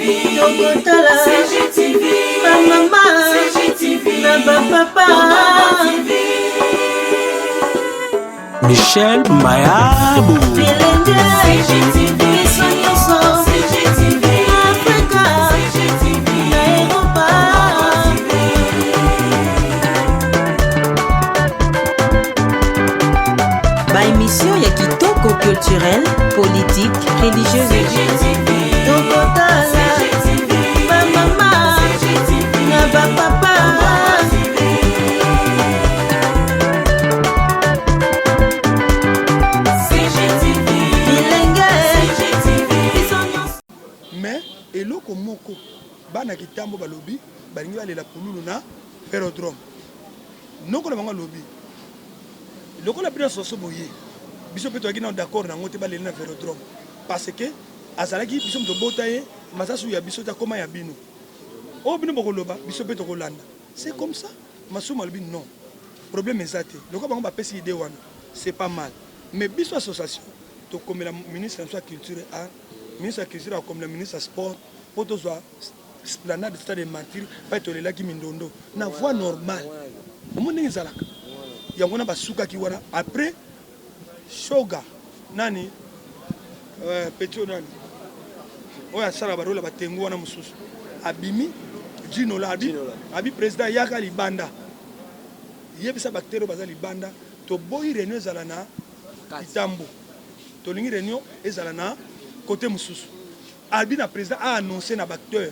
Tokotala CGTV, maman CGTV, na papa Michel Mayabou CGTV, CGTV, Africa CGTV, na Europa ba émission ya kitoko culturel, politique, religieuse CGTV, Tokotala papa mais eloko moko bana kitambo balobi balingi balela kululu na aérodrome noko na bango lobi lokola bino soso boye biso pe toyaki na d'accord nango te balela na aérodrome parce que azalaki biso moto bota ye masasu ya biso ta koma ya bino oh bino bokoloba biso pe tokolanda c'est comme ça masumu alobi non problème ezate lokola bango bapesi idée wana c'est pas mal mais biso association tokomela ministre ya culture a ministre ya culture akomela ministre ya sport po tozwa esplanade stade de martyr pa tolelaki mindondo na voie normale omo ndenge ezalaka yango na basukaki wana après shoga nani petio nani oyo asala barola batengu wana mosusu abimi Gino la abi président yaka libanda yebisa bactérie baza libanda to boyi réunion ezala na Kitambo to lingi réunion ezala na côté mususu abi na président a annoncé na bacteur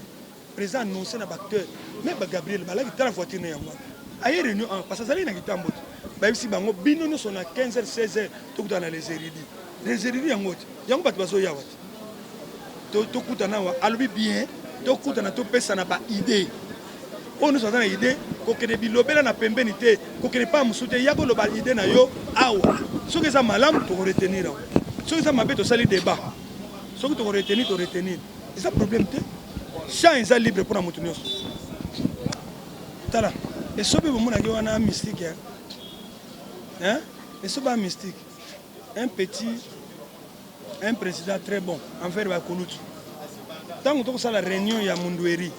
président annoncé na bacteur mais ba Gabriel balaki tala voiture na yango aye réunion parce que zali na Kitambo ba bisi bango bino no sona 15h 16h to kutana les érudits yango yango bato bazo yawa to kutana wa alobi bien to kutana to pesa na ba idée on nous a une idée ko kene bilobela na pembeni te ko kene pa musute yako lo ba idée na yo awa soki za malamu to retenir soki za mabe to sali débat soki to retenir c'est un problème te champ est libre pour la montunios tala et sobe bo mona ke wana mystique hein et soba mystique un président très bon envers ba kolutu tant que ça la réunion ya Mundweri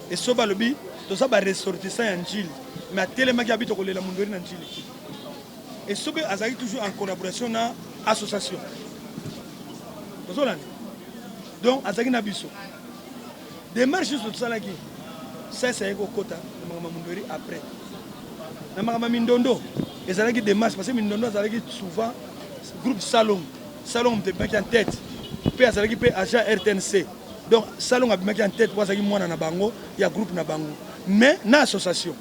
et soba lobi to ça ba ressortissant ya njili mais atelema ki habito kolela Mundweri na njili et sobe azali toujours en collaboration na association donc azali na biso démarche sur ça là qui ça c'est ko kota na Mundweri après na makama mindondo ezalaki démarche parce que mindondo azalaki souvent groupe salon de mec en tête puis azalaki pe agent RTNC. Donc, salon a mis en tête pour ça qu'il y a un groupe na bango. Mais na association.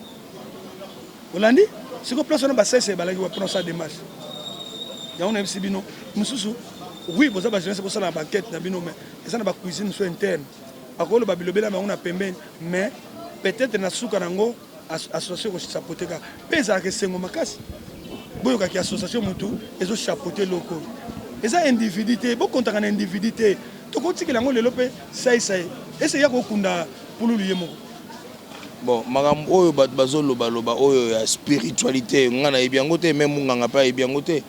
Vous l'avez dit? Si vous prenez ça, c'est pour ça démarche. Il y a un MC Bino. Oui, vous avez pour ça la banquette, mais ça n'a pas cuisine sur interne. À cause de Babilobela, on a payé, mais peut-être na souka nango association ko chapeauter. Pesa que c'est ngoma kasi. Boyo ka association mutu ezo chapeauter loko. Eza individualité, beaucoup contact en individualité. Tokoti kelango lelo pe sai essayer ko kunda pululu yemo. Bon, makambo oyo bazoloba loba oyo ya spiritualité ngana ebiango te même nganga pa ebiango te.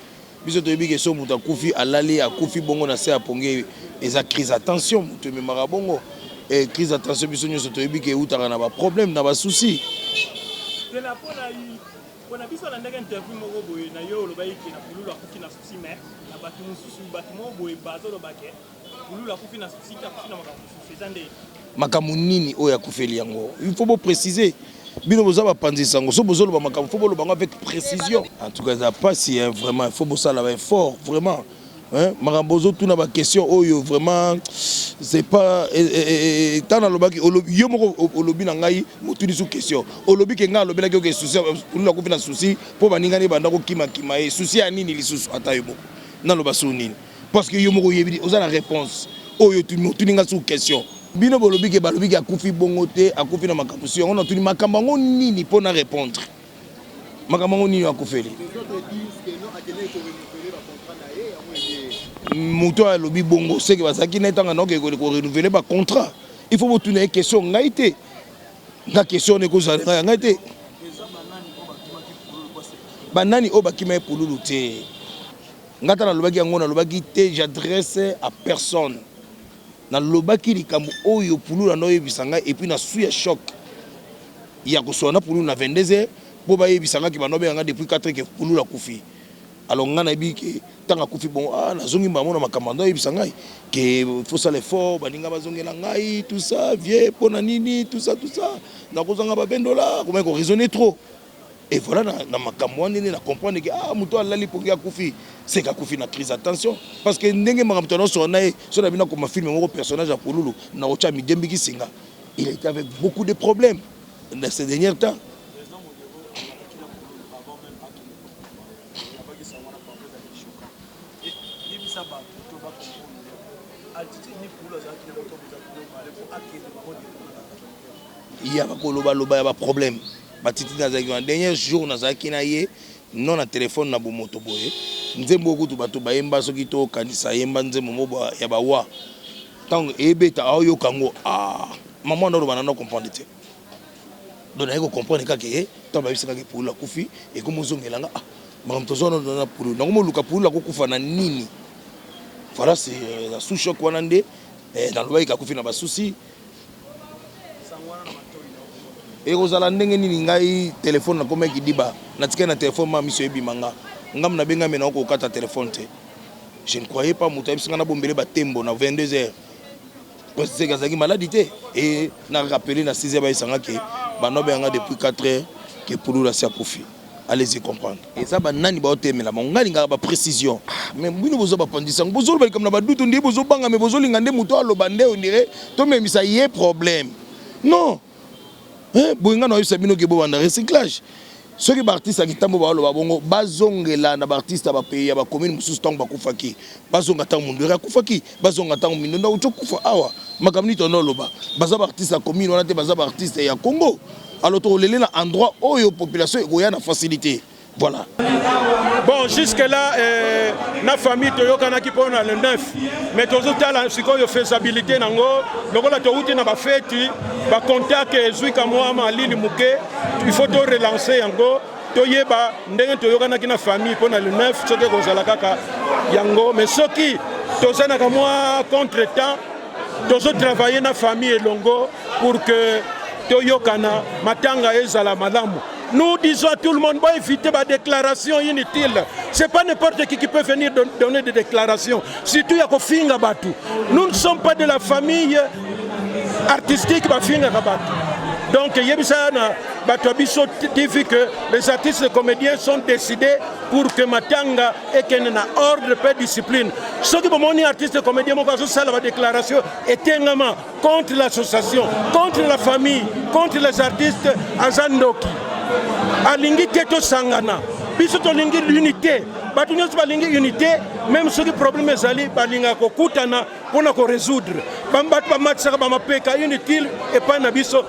Biso to yebi ke so muta kufi alali akufi bongo na se aponge eza crise attention mutu me marabongo et crise attention biso nyoso to yebi ke utaka na ba problème na ba souci. Tena pona biso na ndenge interview moko boye na yo loba yiki na pululu akufi na souci mais na batu mususu batu mo boye bazolo bake pululu akufi na souci ta kufi na makambo fezande makambo nini oyo akufeli yango il faut beau préciser bino boza ba panzisa ngo so bozolo ba makambo faut bolo avec précision en tout cas ça passe si hein, vraiment il faut bossa là fort vraiment hein makambo zo tuna ba question oyo vraiment c'est pas tana lobaki yo moko olobi na ngai motuni sous question olobi ke nga olobi la ke souci pululu akufi na souci po baninga ni banda ko kima e souci ya nini lisusu ata yo moko na loba so nini parce que yo moko yebi oza la réponse oyo tuni nga sous question bino bolobi ke balobi ke akufi bongo te akufi na makambo si on tuni makambo ngo nini pour na répondre makambo ngo nini akufeli moto alobi bongo c'est que basaki na tanga noke ko renouveler ba contrat il faut botuner une question ngaite na question ne ko za ngaite banani o bakima pululu te ngata na lobaki yango na lobaki te j'adresse à personne na lobaki likambo oyo pulula no yebisanga et puis na suya choc ya kosona pulula na 22h bo ba yebisanga ki banobe yanga depuis 4 que pulula kufi alors ngana biki tanga kufi bon nazongi mbamona makamando yebisanga que faut ça l'effort baninga bazongela ngai tout ça vieux pona nini tout ça na kozanga ba bendola comment ko raisonner trop. Et voilà, dans ma campagne, on comprend que muto alali pour kufi, c'est kufi na crise attention parce que ndenge makamtono sonae so na bina comme film mon personnage à Pululu na ocha midembi ki singa. Il a été avec beaucoup de problèmes dans ces derniers temps. Il y a pas problème. Batiti nazaki en dernier jour nazaki na ye non na téléphone na bomoto boye nzembo kutu bato bayemba soki to kanisa yemba nzembo mobo ya bawa tant ebeta ayo kango maman ndo bana no comprendre te donc na ko comprendre ka ke to ba bisaka ke pula kufi et ko mozongelanga maman tozono na pulu na ko luka pula ko kufa na nini voilà c'est la sous choc wana nde dans le baï ka kufi na basusi. Et kozala ndenge nini ngai téléphone na koma ki diba na tika na téléphone ma miso ebimanga ngam na benga mena ko kata téléphone te je ne croyais pas muta bisinga na bombele ba tembo na 22h parce que gazaki maladie et na rappelé na 6h ba isanga ke banobe yanga depuis 4h que Pulula sia kufi allez-y comprendre et ça ba nani ba otemela ngali ngaka ba précision mais bino bozo ba pandisa bozo ba comme na ba dutu ndi bozo banga mais bozo linga nde muto aloba nde on dirait to memisa yé problème non. Boinga no yebisa bino ke bo banda recyclage soki ba artiste akitambo ba loba bongo bazongela na ba artiste ba pays ya ba commune mususu tango bakufaki bazonga tango mundu ya kufaki bazonga tango mindo na ucho kufa awa makamni to no loba baza ba artiste ya commune wana te baza ba artiste ya Congo alors to lele na endroit oyo population ekoya na facilité. Voilà. Bon, jusque-là, la famille Toyokana qui prend le 9. Mais tout ça, c'est quoi la faisabilité nango. Donc on a tout été dans la fête, ba contact Zuika moi Mali Mouké. Il faut tout relancer encore. Toyeba, ndenge Toyokana qui na famille pour le 9, ce que vous allez kaka yango. Mais ce qui, tout ça n'a moi contre-temps, tout ça travailler dans la famille longo pour que Toyokana matanga ezala madame. Nous disons à tout le monde, éviter ma déclaration inutile. Ce n'est pas n'importe qui peut venir donner des déclarations. Surtout, il y a Kofinga Batu. Nous ne sommes pas de la famille artistique Bafinga Batu. Donc, il y a que les artistes et comédiens sont décidés pour que Matanga ait un ordre de paix discipline. Ceux qui sont artistes et comédiens, la déclaration est contre l'association, contre la famille, contre les artistes Azandoki. Alingi teto sangana biso to lingi l'unité batu nyonso balingi unité même ceux qui problème ezali balinga ko kutana pona ko résoudre bambatu bamatsa ba mapeka inutile et pas na biso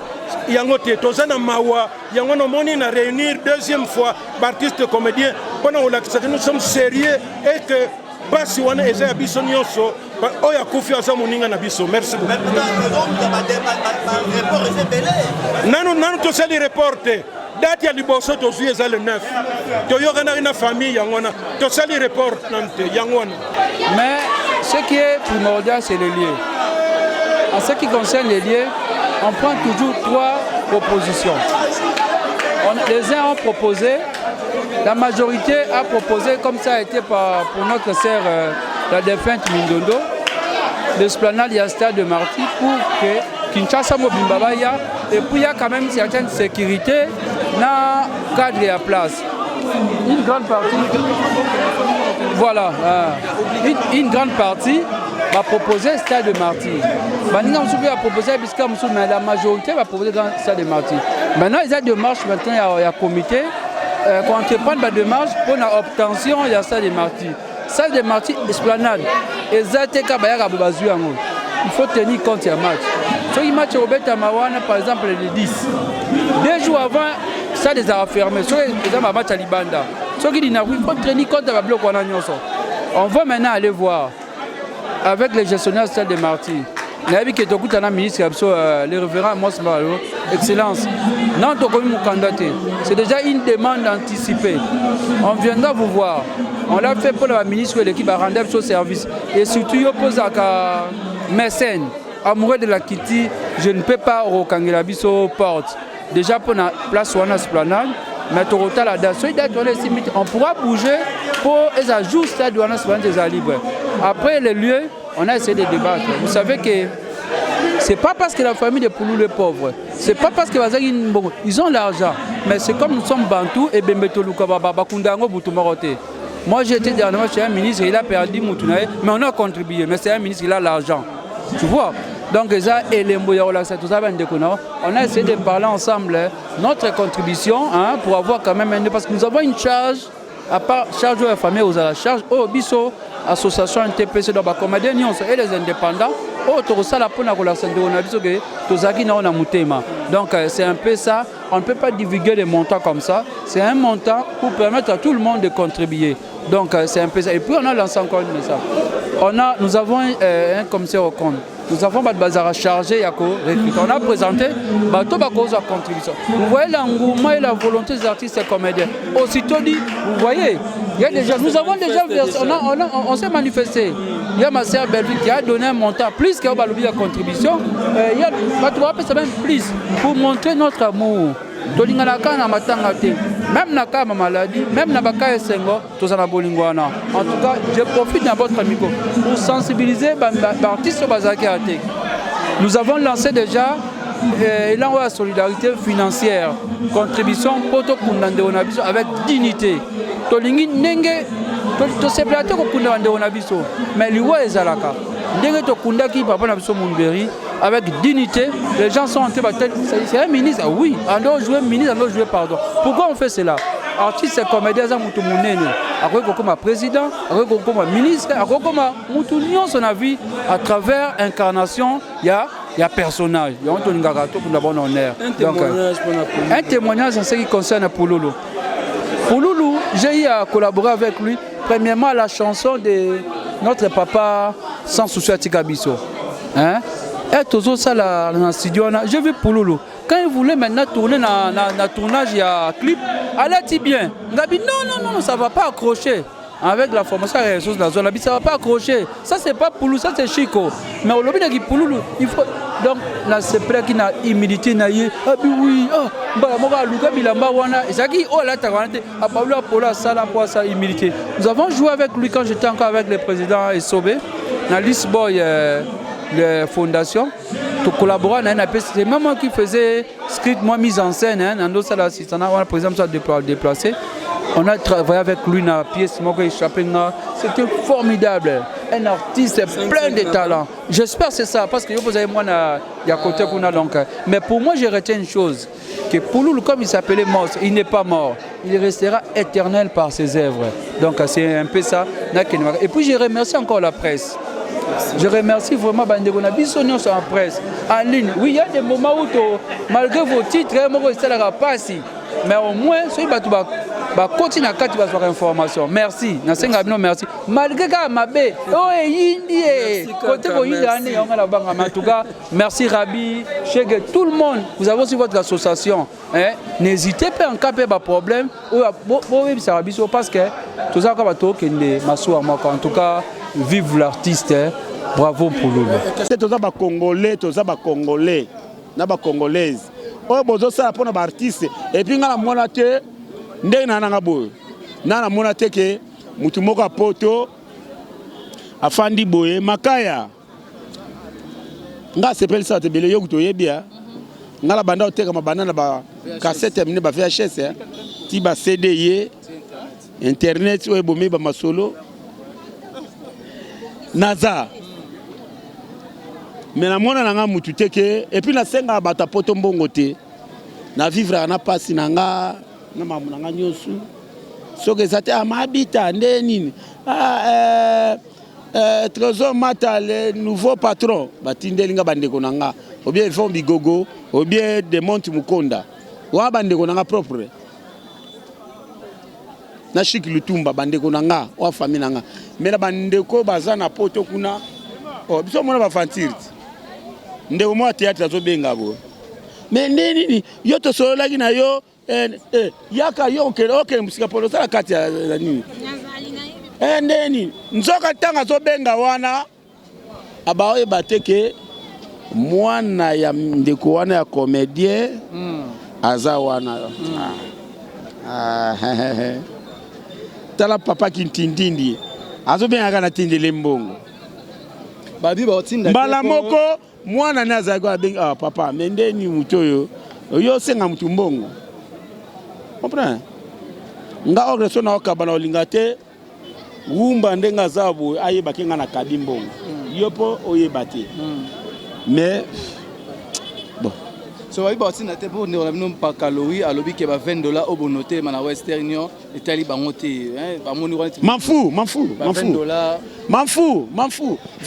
yango te tozana mawa yango no moni na réunir deuxième fois artistes comédiens pona on que nous sommes sérieux et que basi wana eza biso nyonso oya kufi asa moninga na biso. Merci beaucoup. Nanu to sali reporter date ya liboso to zuye za le 9 to yokana na famille yangona to sali report nante yangona. Mais ce qui est primordial c'est les lieux. En ce qui concerne les lieux, on prend toujours 3 propositions. Les uns ont proposé, la majorité a proposé, comme ça a été pour notre sœur la défunte Mindondo, l'esplanade du stade de Marty pour que Kinshasa Mobimbaba y a, et puis il y a quand même une certaine sécurité dans le cadre de la place. Une grande partie, voilà, une grande partie va proposer le stade de Marty. Va proposer mais la majorité va proposer dans le stade de Marty. Maintenant, il y a des marches, maintenant il y a un comité qui entreprend des démarches pour l'obtention du stade de Marty. Stade de Marty, esplanade. Il faut tenir compte du match. Si le match Robert Amawana, par exemple, le 10, 2 jours avant, ça les a fermés. Si il match à Libanda, il faut tenir compte de la bloc. On va maintenant aller voir avec les gestionnaires du stade de Marty. Le ministre, le révérend Amos Malo, Excellence. Non, c'est déjà une demande anticipée. On viendra vous voir. On l'a fait pour la ministre et l'équipe à rendre au service. Et surtout, il oppose à mécène, amoureux de la Kitty, je ne peux pas recangler biso porte. Déjà pour la place ou en esplanade, mais total la date, on pourra bouger pour les ajouts stade ou en esplanade des libres. Après les lieux, on a essayé de débattre. Vous savez que c'est pas parce que la famille de Pouloulou est pauvre, c'est pas parce que ils ont l'argent, mais c'est comme nous sommes bantous et Bembetoluka Bakundango Boutumorote. Moi j'ai été dernièrement chez un ministre, il a perdu Moutunae, mais on a contribué, mais c'est un ministre, il a l'argent. Tu vois? Donc ça, et les on a essayé de parler ensemble, notre contribution pour avoir quand même parce que nous avons une charge, à part charge de la famille aux charge au biso, association NTPC de Bakomade et les indépendants. Donc c'est un peu ça, on ne peut pas divulguer des montants comme ça, c'est un montant pour permettre à tout le monde de contribuer. Donc c'est un peu ça. Et puis on a lancé encore une message. Nous avons un commissaire au compte. Nous avons des bazar chargé à on a présenté la contribution. Vous voyez l'engouement et la volonté des artistes et comédiens. Aussitôt dit, vous voyez, il y a déjà, nous avons déjà on s'est manifesté. Il y a ma sœur Belville qui a donné un montant plus que la contribution. Il y a même plus pour montrer notre amour. Même dans la maladie, même dans la Sengo, tout ça en tout cas, je profite de votre micro pour sensibiliser les artistes au Bazaki. Nous avons lancé déjà la solidarité financière, contribution pour tout le monde avec dignité. Mais avec dignité, les gens sont en train de c'est un ministre, oui, on doit jouer ministre, on doit jouer pardon. Pourquoi on fait cela? Artiste et comédien, après comme président, après comme ministre, après comme son avis à travers incarnation, il y a personnage, il y a un honneur. Un témoignage en ce qui concerne Pouloulou. Pouloulou, j'ai eu à collaborer avec lui, premièrement à la chanson de notre papa Sans Souci Tikabiso. Et tout ça là dans le studio, j'ai vu Pouloulou. Quand il voulait maintenant tourner dans le tournage, il y a un clip, elle a dit bien. Il a dit non, ça ne va pas accrocher. Avec la formation et les ressources de la zone, ça ne va pas accrocher. Ça, c'est pas Pouloulou, ça, c'est Chico. Mais au lobby de Pouloulou, il faut. Donc, là, c'est prêt qu'il y a humilité. Ah, oui, nous avons joué avec lui quand j'étais encore avec le président Essobé, dans l'Isboy. Les fondations, tout collaborer, c'est même moi qui faisais script, moi mise en scène, dans ça l'assistant, par exemple, ça déplacé. On a travaillé avec lui dans la pièce, c'était formidable. Un artiste plein de talent. J'espère que c'est ça, parce que vous avez moi, il y a côté qu'on a donc. Mais pour moi, je retiens une chose, que Pouloulou, comme il s'appelait Mos, il n'est pas mort. Il restera éternel par ses œuvres. Donc c'est un peu ça. Et puis je remercie encore la presse. Je remercie vraiment Bandego na bisonio sur la presse en ligne. Oui, il y a des moments où malgré vos titres, mais au moins ceux qui continuent à avoir information. Merci. Merci. Malgré Mabé, en tout cas, merci Rabi, Chege, tout le monde. Vous avez aussi votre association. N'hésitez pas en cas de problème. Parce que tout ça, en tout cas, vive l'artiste. Bravo Pouloulou. Tous les Congolais, tous les Congolais, les Congolaises. Oh, bozo ça pour les artistes. Et puis ngala mona te ndé na nanga boy. Na mona te ke mutu moko poto afandi boye makaya. Nga sepel ça te bele yo kuto yebia. Ngala banda oteka mabana ba cassette mine ba VHS ti ba CD ye internet o ebomi ba masolo. Naza. Mais na mona nanga mutu teke et puis na senga bata poto mbongo te na vivre na pasi nanga na mamu nanga nyosu soke zate amabita ndeni Trésor Mata le nouveau patron batindelinga bandeko nanga ou bien ils font bigogo ou bien des montes mukonda wa bandeko nanga propre na Chic Lutumba bandeko nanga wa famille nanga mais na bandeko bazana poto kuna oh biso mona ba fantir ndeko mo théâtre azobenga bo mais nini yo to solo lagi na yo yaka yo okele musika polo sala kati ya nini nini nzoka tanga azobenga wana abaoyeba te ke mwana ya ndeko wana ya comédien aza wana tala papa kintindindi azobengaka na tindele mbongo mbala moko mwana ne azalaki abengi papa me ndeni mutu oyo oyo osenga mutu mbongo comprend nga ogreso na okaba na olinga te wumba ndenge aza boye ayebaki nga na kabi mbongo yo mpo oyeba te mais bon so wayi ba tina te po ndeko na bino mpakalowi alobi ke ba $20 au bonote mana Western Union etali bango te bamoni wana m'en fous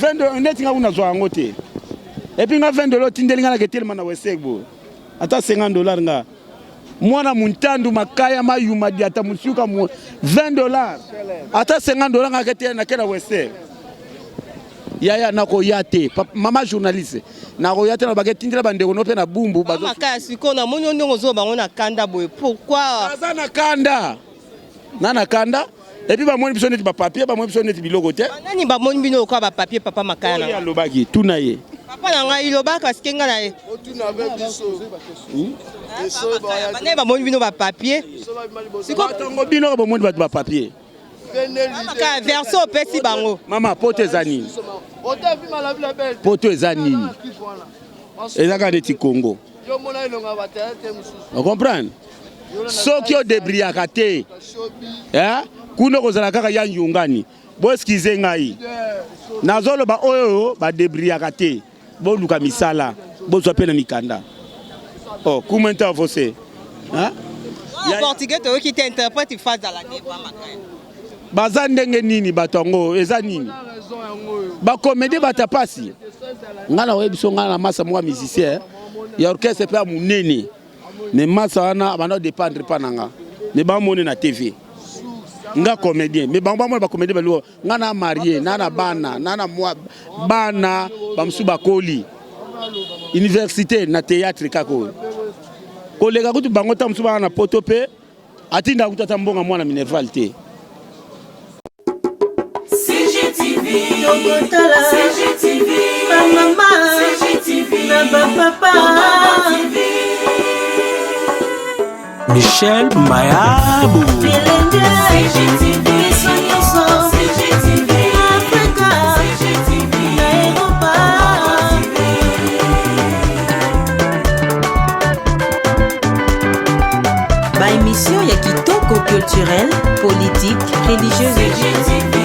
$20 ndeti nga kuna zwa yango te et puis nga $20 tindeli nga na ketelema na Western bo ata $50 nga mwana muntandu makaya mayuma diata musuka $20 ata $50 nga ketelema na kena Western yaya nako yate mama journaliste nako yate na baketindela bandeko no pe na bumbu bazo makaya siko na monyo ndongo zo bango na kanda boye pourquoi aza na kanda na kanda et puis ba moni biso neti ba papier ba moni biso neti biloko te nani ba moni bino kwa ba papier papa makaya na ya lobaki tuna ye papa na ngai lobaka sikenga na ye otuna be biso ba moni bino ba papier siko tongo bino ba moni ba papier ka verso pesi bango mama poto ezani poto ezani ezaka neti Congo on comprend soki odebriaka te kuna kozala kaka ya nyungani boskize ngai nazoloba oyo badebriaka te boluka misala bozwa pe na mikanda kumenta avose portugais to ki te interprète face à la débat makaya baza ndenge nini bato yango eza nini bacomédie bata pasi nga na oyebiso nga na masa mwa musicien ya orchestre mpe ya monene me masa wana bana dépendre mpa na nga me bamone na tv nga comédien me bango bamona bacomédie baluo nga na marie na bana na mwa bana bamosusu bakoli université na théâtre kaka oyo koleka kutu bango ta mosusu bana na poto mpe atinda kutu ata mbonga mwana minerval te CGTV, ma maman, CGTV, ma papa. Michel Mayabou. CGTV, CGTV, Africa, CGTV, Europa. Ba émission ya kitoko culturel, politique, religieuse. CGTV.